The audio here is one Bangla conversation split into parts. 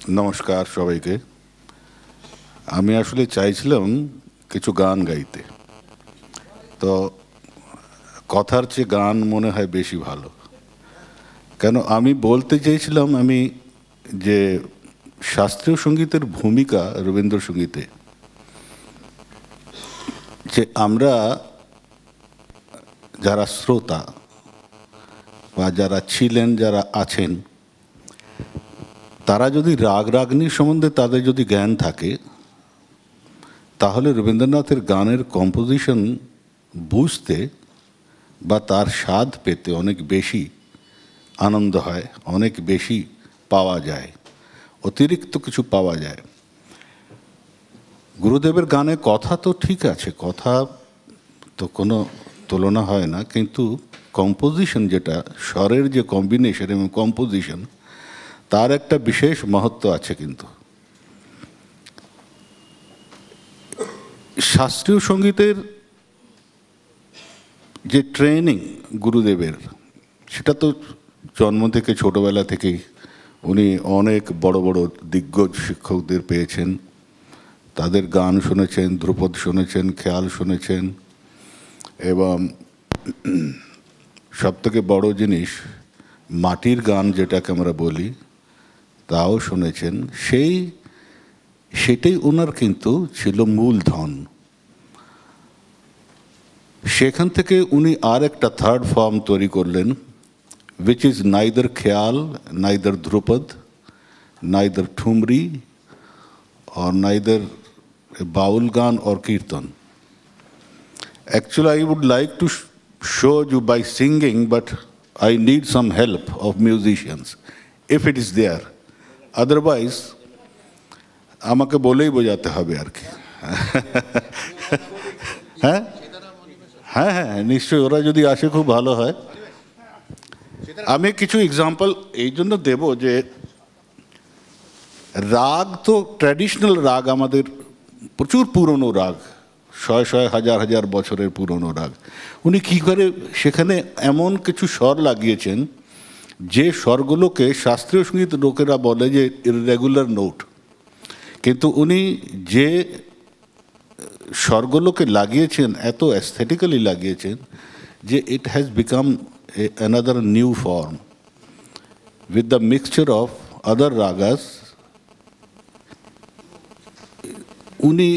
নমস্কার সবাইকে। আমি আসলে চাইছিলাম কিছু গান গাইতে, তো কথার চেয়ে গান মনে হয় বেশি ভালো। কেন আমি বলতে চেয়েছিলাম আমি যে শাস্ত্রীয় সঙ্গীতের ভূমিকা রবীন্দ্রসঙ্গীতে, যে আমরা যারা শ্রোতা বা যারা ছিলেন, যারা আছেন, তারা যদি রাগ রাগিনীর সম্বন্ধে তাদের যদি জ্ঞান থাকে, তাহলে রবীন্দ্রনাথের গানের কম্পোজিশন বুঝতে বা তার স্বাদ পেতে অনেক বেশি আনন্দ হয়, অনেক বেশি পাওয়া যায়, অতিরিক্ত কিছু পাওয়া যায়। গুরুদেবের গানে কথা তো ঠিক আছে, কথা তো কোনো তুলনা হয় না, কিন্তু কম্পোজিশন, যেটা স্বরের যে কম্বিনেশন এবং কম্পোজিশন, তার একটা বিশেষ মহত্ব আছে। কিন্তু শাস্ত্রীয় সঙ্গীতের যে ট্রেনিং গুরুদেবের, সেটা তো জন্ম থেকে, ছোটবেলা থেকেই উনি অনেক বড় বড় দিগ্গজ শিক্ষকদের পেয়েছেন, তাদের গান শুনেছেন, ধ্রুপদ শুনেছেন, খেয়াল শুনেছেন, এবং সবথেকে বড় জিনিস মাটির গান যেটাকে আমরা বলি, তাও শুনেছেন। সেটাই ওনার কিন্তু ছিল মূলধন। সেখান থেকে উনি আর একটা থার্ড ফর্ম তৈরি করলেন, which is neither খেয়াল, neither dhrupad, neither ঠুমরি, or neither বাউল গান or kirtan. Actually, I would like to show you by singing, but I need some help of musicians, if it is there. Otherwise, আমাকে বলেই বোঝাতে হবে আর কি। হ্যাঁ হ্যাঁ হ্যাঁ, নিশ্চয়ই, ওরা যদি আসে খুব ভালো হয়। আমি কিছু এক্সাম্পল এই জন্য দেব যে রাগ তো ট্র্যাডিশনাল রাগ, আমাদের প্রচুর পুরনো রাগ, শয় শয় হাজার হাজার বছরের পুরনো রাগ। উনি কী করে সেখানে এমন কিছু স্বর লাগিয়েছেন যে স্বরগুলোকে শাস্ত্রীয় সঙ্গীত লোকেরা বলে যে ইররেগুলার নোট, কিন্তু উনি যে স্বরগুলোকে লাগিয়েছেন এত অ্যাস্থেটিক্যালি লাগিয়েছেন যে it has become another new form with the mixture of other ragas. উনি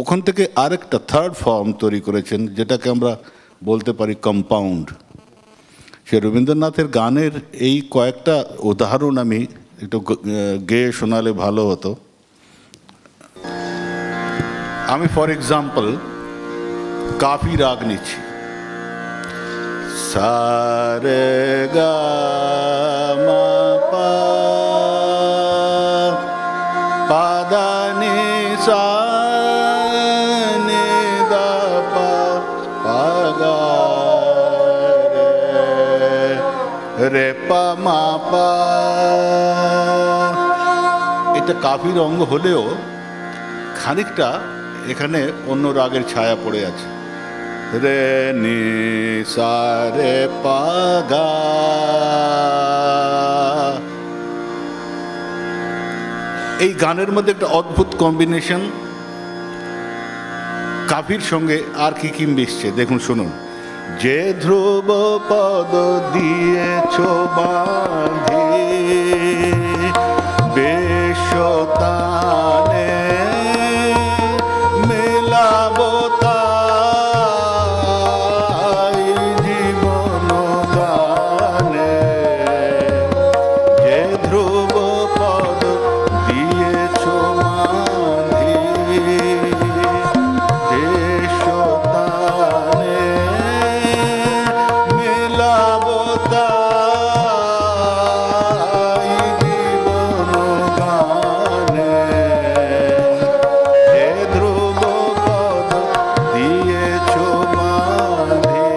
ওখান থেকে আরেকটা থার্ড ফর্ম তৈরি করেছেন, যেটাকে আমরা বলতে পারি কম্পাউন্ড। সে রবীন্দ্রনাথের গানের এই কয়েকটা উদাহরণ আমি একটু গেয়ে শোনালে ভালো হতো। আমি ফর এক্সাম্পল কাফি রাগ নিচ্ছি, সারে গা মা পা পা নি সা নি দা পা পা গা রে রে পা মা পা। এটা কাফির অঙ্গ হলেও খানিকটা এখানে অন্য রাগের ছায়া পড়ে আছে। রে নি সা রে পা গা। এই গানের মধ্যে একটা অদ্ভুত কম্বিনেশন কাফির সঙ্গে আর কি কি মিশছে দেখুন, শুনুন। যে ধ্রুব পদ দিয়েছ বাঁধি বেশতানে মেলাবো তাই জীবন গানে। যে ধ্রুব পদ দিয়েছ বাঁধি বেশতানে মেলাবো তাই জীবন গানে। যে ধ্রুব পদ দিয়েছ বাঁধি।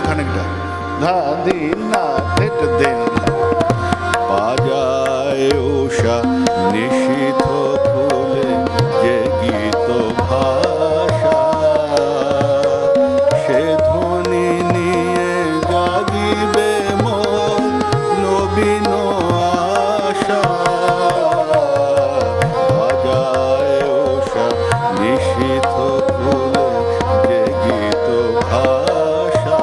খানিকটা ধা দিন না থেট দেন বাজায় উষা নিশীথ ফুলে যে গীত ভাষা সে ধ্বনি নিয়ে জাগিবে মন নবীন আশা বাজায় উষা নিশীথ ফুলে যে গীত ভাষা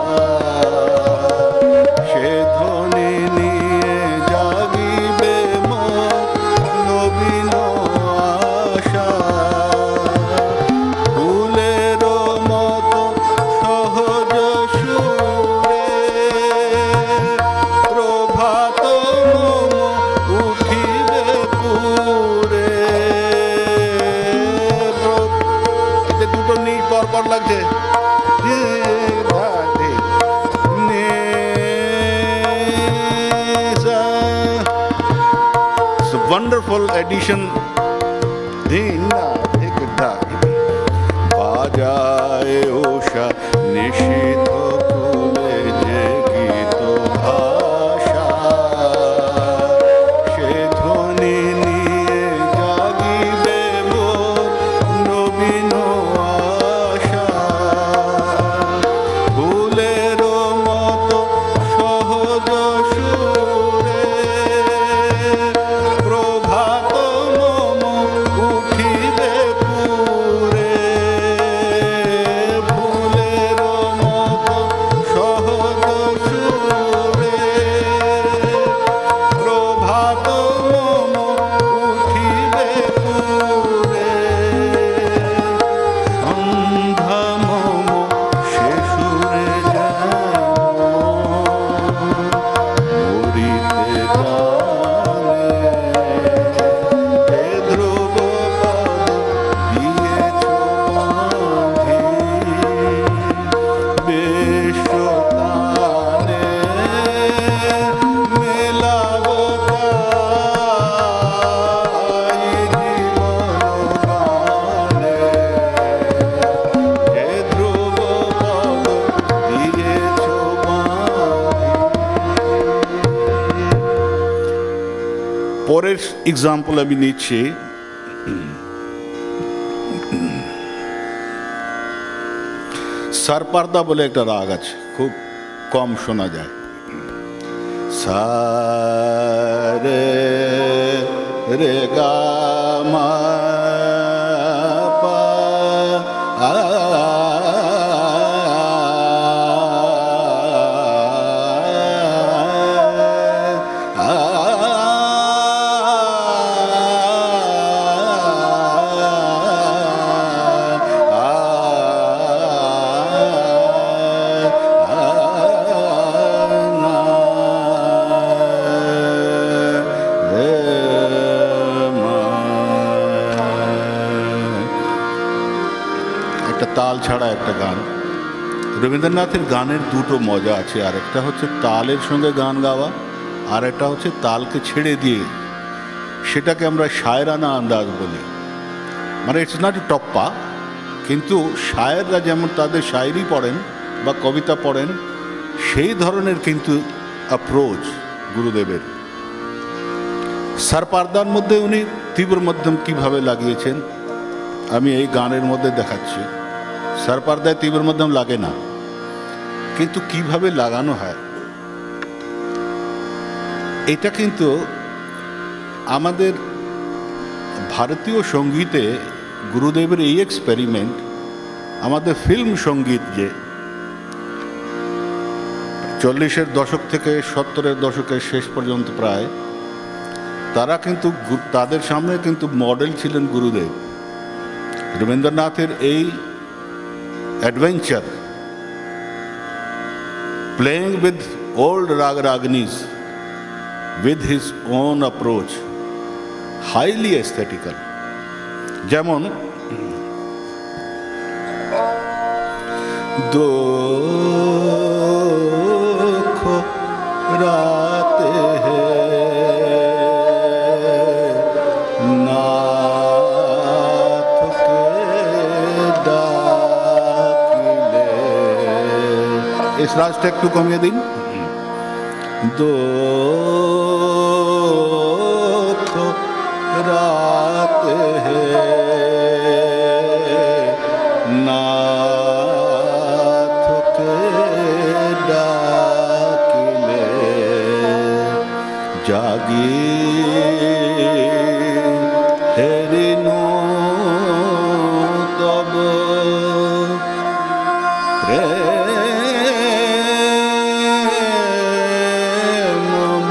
সে ধ্বনি নিয়ে জাগিবে মন নবীন আশা ফুলের মতো সহজ সুরে প্রভাত উঠিবে পুরে এতে দুটো নি পরপর লাগছে wonderful addition বাজায় উষা নিশীথ ফুলে যে গীত ভাষা সে ধ্বনি নিয়ে জাগিবে মোর নবীন আশা ফুলের মতো সহজ সুরে প্রভাত মম উঠিবে পুরে ফুলের মতো সহজ সুরে প্রভাত মম উঠিবে পুরে সন্ধ্যা মম সে সুরে মরিতে জানে ধ্রুব পদ দিয়েছ বাঁধি বেশতানে মেলাব তাই জীবন গানে হে ধ্রুব পদ দিয়েছ বাঁধি পরের এক্সাম্পল আমি নিচ্ছি সারপারদা বলে একটা রাগ আছে খুব কম শোনা যায় সা রে রে গা মা পা আ একটা তাল ছাড়া একটা গান রবীন্দ্রনাথের গানের দুটো মজা আছে আর একটা হচ্ছে তালের সঙ্গে গান গাওয়া আর একটা হচ্ছে তালকে ছেড়ে দিয়ে সেটাকে আমরা শায়রানা আন্দাজ বলি মানে ইটস নট টপ্পা কিন্তু শায়েররা যেমন তাদের শায়েরি পড়েন বা কবিতা পড়েন সেই ধরনের কিন্তু অ্যাপ্রোচ গুরুদেবের সারপারদার মধ্যে উনি তীব্র মধ্যম কিভাবে লাগিয়েছেন আমি এই গানের মধ্যে দেখাচ্ছি সারপারদায় তীব্র মধ্যম লাগে না কিন্তু কিভাবে লাগানো হয় এটা কিন্তু আমাদের ভারতীয় সঙ্গীতে গুরুদেবের এই এক্সপেরিমেন্ট আমাদের ফিল্ম সঙ্গীত যে 40-এর দশক থেকে 70-এর দশকের শেষ পর্যন্ত প্রায় তারা কিন্তু তাদের সামনে কিন্তু মডেল ছিলেন গুরুদেব রবীন্দ্রনাথের এই অ্যাডভেঞ্চার প্লেইং উইথ ওল্ড রাগ রাগনিস with his own approach highly aesthetical যেমন দুঃখ রাতে নাথকে ডাকিলে রাজটা একটু কমিয়ে দিন। দুঃখ রাত হে নাথকে ডাকিলে জাগি হেরিনু তব প্রেম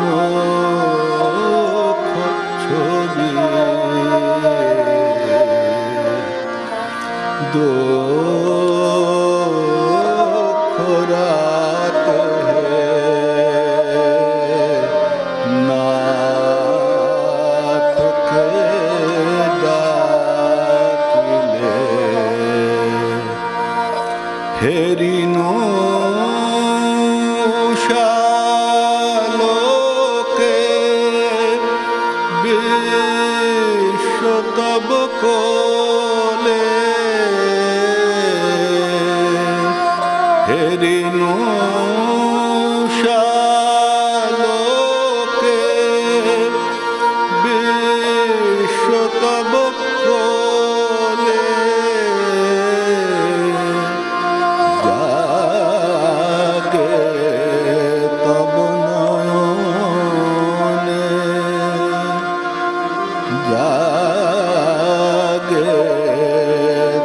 মুখ ছবি দুঃখ রাত হে নাথকে ডাকিলে হেরিনু শালোকে বিশ্ব তব কোলে হেরিনু শালোকে বিশ্ব তব কোলে জাগে তব নয়নে জাগে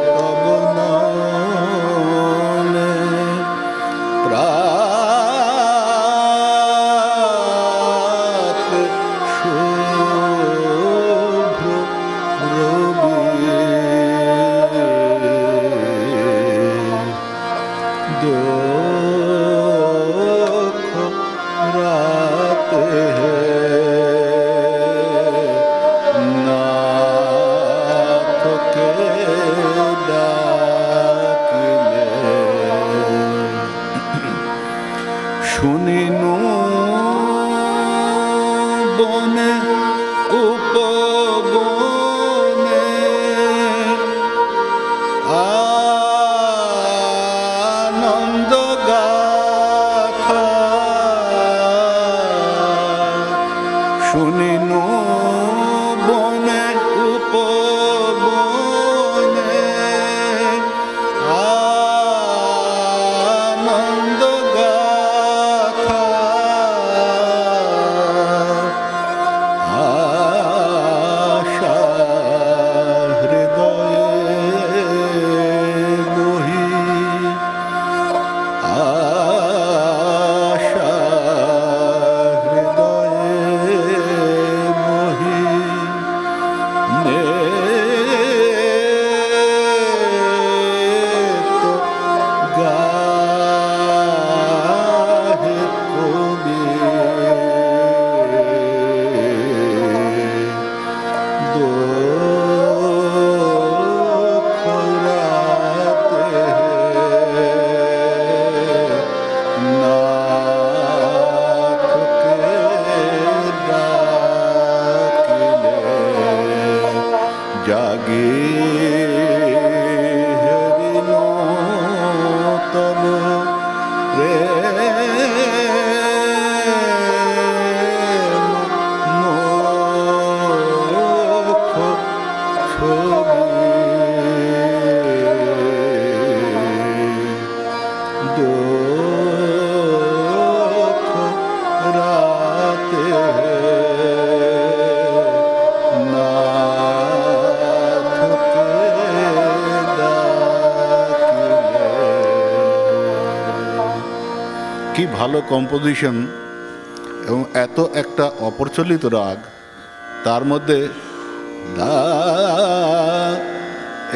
তব নয়নে প্রাত শুভ্র রবি দুঃখ রাত হে নাথকে ডাকিলে শুনিনু বনে উপবনে আনন্দ গাথা শুনিনু বনে উপবনে আনন্দ গাথা আশা হৃদয়ে বহি আশা হৃদয়ে বহি নেত গাহে কবি দুঃখ রাত হে নাথকে ডাকিলে জাগি হেরিনু তব প্রেম মুখ ছবি দুঃখ রাত হে নাথকে ডাকিলে। কি ভালো কম্পোজিশন এবং এত একটা অপ্রচলিত রাগ, তার মধ্যে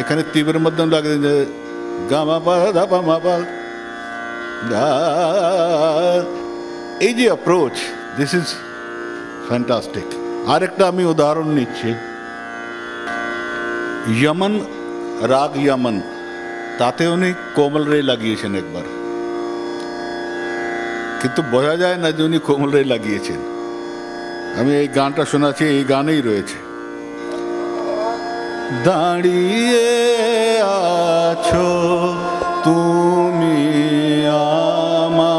এখানে তীব্রের মাধ্যমে লাগে যে গামা পা ধা পা মা পা গা, এই যে অ্যাপ্রোচ, দিস ইজ ফ্যান্টাস্টিক। আরেকটা আমি উদাহরণ নিচ্ছি, यमन রাগ यमन, তাতে উনি কোমল রে লাগিয়েছেন একবার, কিন্তু বোঝা যায় না যে উনি কোমল রে লাগিয়েছেন। আমি এই গানটা শোনাচ্ছি, এই গানেই রয়েছে। দাঁড়িয়ে আছো তুমি আমার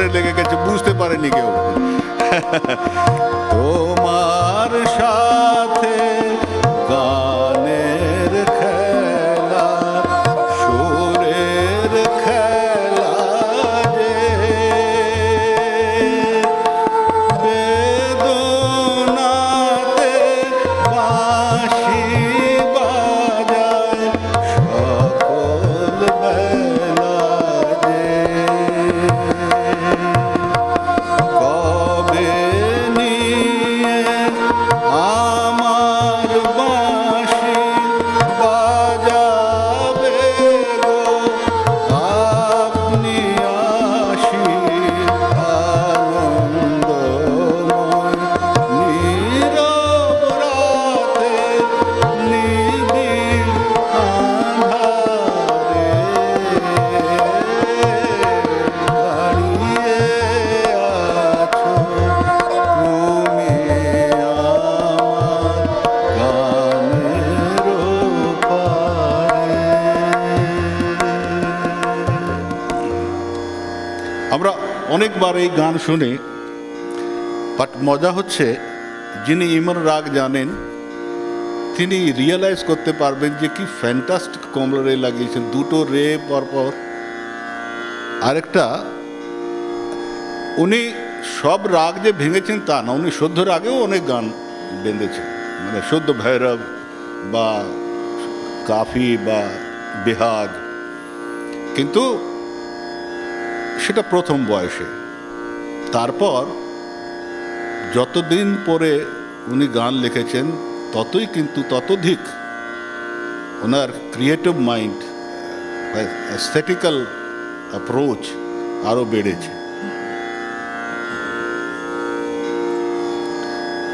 ভেতরে লেগে গেছে, বুঝতে পারেনি কেউ। তোমার সাথে গানের খেলা, সুরের খেলা যে বেদনাতে বাঁশি বাজায় সকল বেলা যে কবে নিয়ে আমার বাঁশি বাজাবে গো আপনি আসি আনন্দময় নীরব রাতে নিবিড় আঁধারে দাঁড়িয়ে আছো তুমি আমার গানের পারে। আমরা অনেকবার এই গান শুনি, বাট মজা হচ্ছে যিনি ইমন রাগ জানেন তিনি রিয়েলাইজ করতে পারবেন যে কি ফ্যান্টাস্টিক কমলা রে লাগিয়েছেন, দুটো রে পরপর। আরেকটা, উনি সব রাগ যে ভেঙেছেন তা না, উনি শুদ্ধ রাগেও অনেক গান বেঁধেছেন, মানে শুদ্ধ ভৈরব বা কাফি বা বেহাগ, কিন্তু সেটা প্রথম বয়সে। তারপর যতদিন পরে উনি গান লিখেছেন ততই কিন্তু ততোধিক ওনার ক্রিয়েটিভ মাইন্ড, এস্থেটিক্যাল অ্যাপ্রোচ আরও বেড়েছে।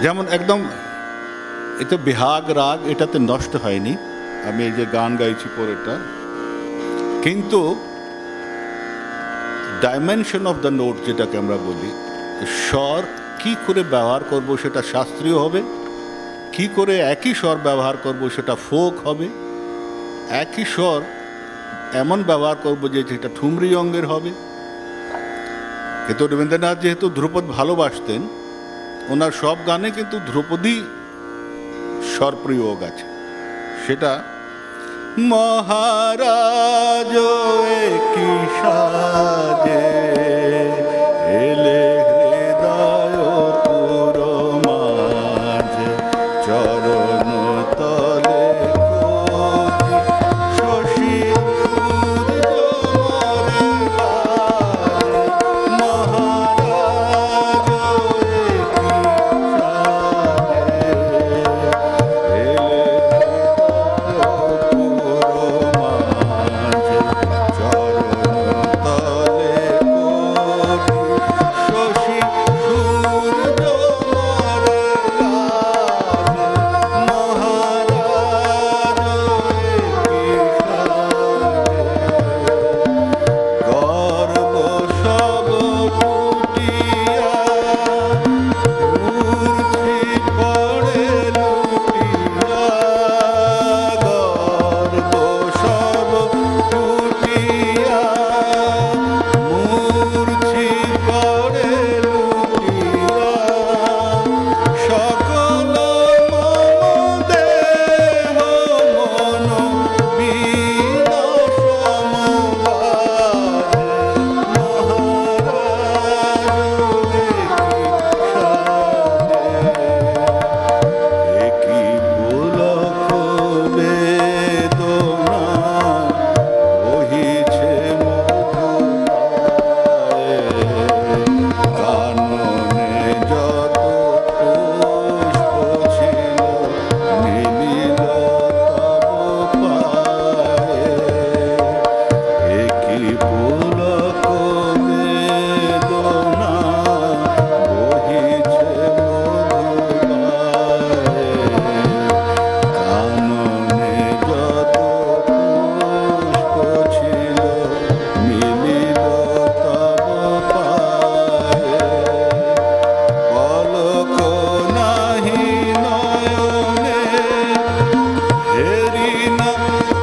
যেমন একদম এটা বেহাগ রাগ, এটাতে নষ্ট হয়নি, আমি এই যে গান গাইছি পরেরটা, কিন্তু ডাইমেনশন অফ দ্য নোট যেটাকে আমরা বলি, স্বর কি করে ব্যবহার করব সেটা শাস্ত্রীয় হবে, কি করে একই স্বর ব্যবহার করব সেটা ফোক হবে, একই স্বর এমন ব্যবহার করব যে যেটা ঠুমরি অঙ্গের হবে। কিন্তু রবীন্দ্রনাথ যেহেতু ধ্রুপদ ভালোবাসতেন, ওনার সব গানে কিন্তু ধ্রুপদী স্বর প্রয়োগ আছে। সেটা মহারাজ কি সাজে এলে হৃদয় পুর মাঝে চরণ তলে শশী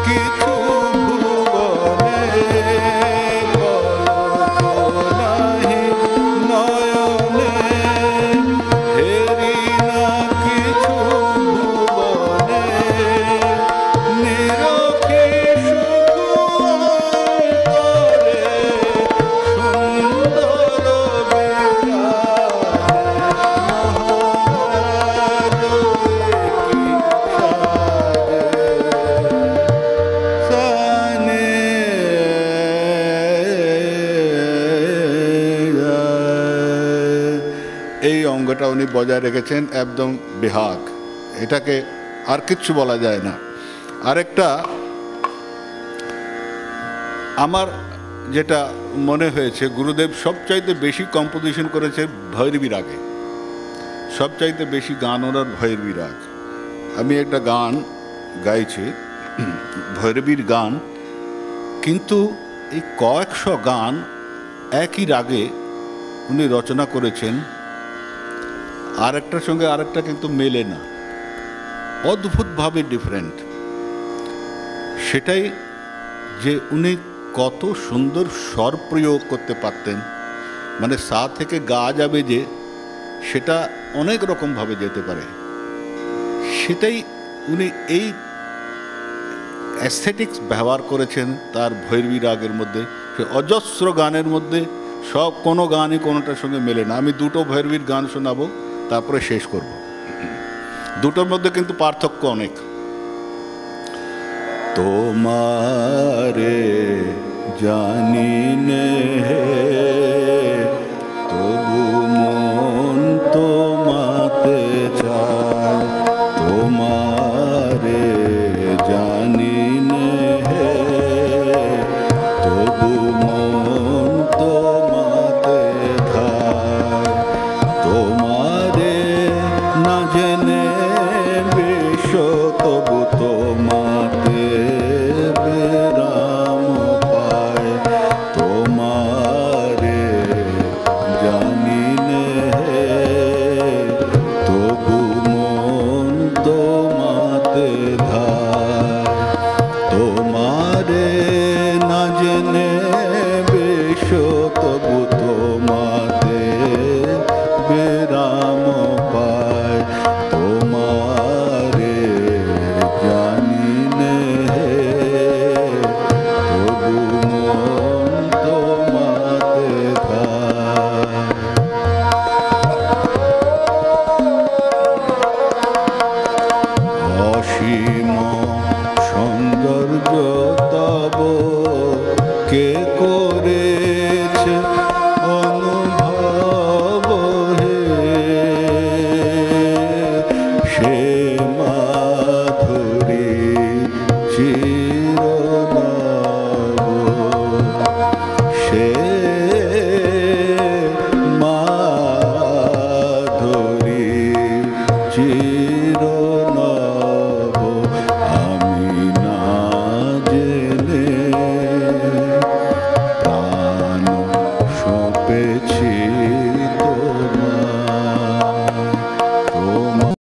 কিছু ভুবনে এই অঙ্গটা উনি বজায় রেখেছেন একদম বেহাগ, এটাকে আর কিচ্ছু বলা যায় না। আরেকটা আমার যেটা মনে হয়েছে, গুরুদেব সবচাইতে বেশি কম্পোজিশন করেছে ভৈরবী রাগে, সবচাইতে বেশি গান ওনার ভৈরবী রাগ। আমি একটা গান গাইছি ভৈরবীর গান, কিন্তু এই কয়েকশো গান একই রাগে উনি রচনা করেছেন, আরেকটার সঙ্গে আরেকটা কিন্তু মেলে না, অদ্ভুতভাবে ডিফারেন্ট। সেটাই যে উনি কত সুন্দর স্বর প্রয়োগ করতে পারতেন, মানে সা থেকে গা যাবে যে সেটা অনেক রকমভাবে যেতে পারে, সেটাই উনি এই অ্যাস্থেটিক্স ব্যবহার করেছেন তার ভৈরবী রাগের মধ্যে। সে অজস্র গানের মধ্যে সব কোনো গানই কোনোটার সঙ্গে মেলে না। আমি দুটো ভৈরবীর গান শোনাবো, তারপরে শেষ করব। দুটোর মধ্যে কিন্তু পার্থক্য অনেক। তোমারে জানি নে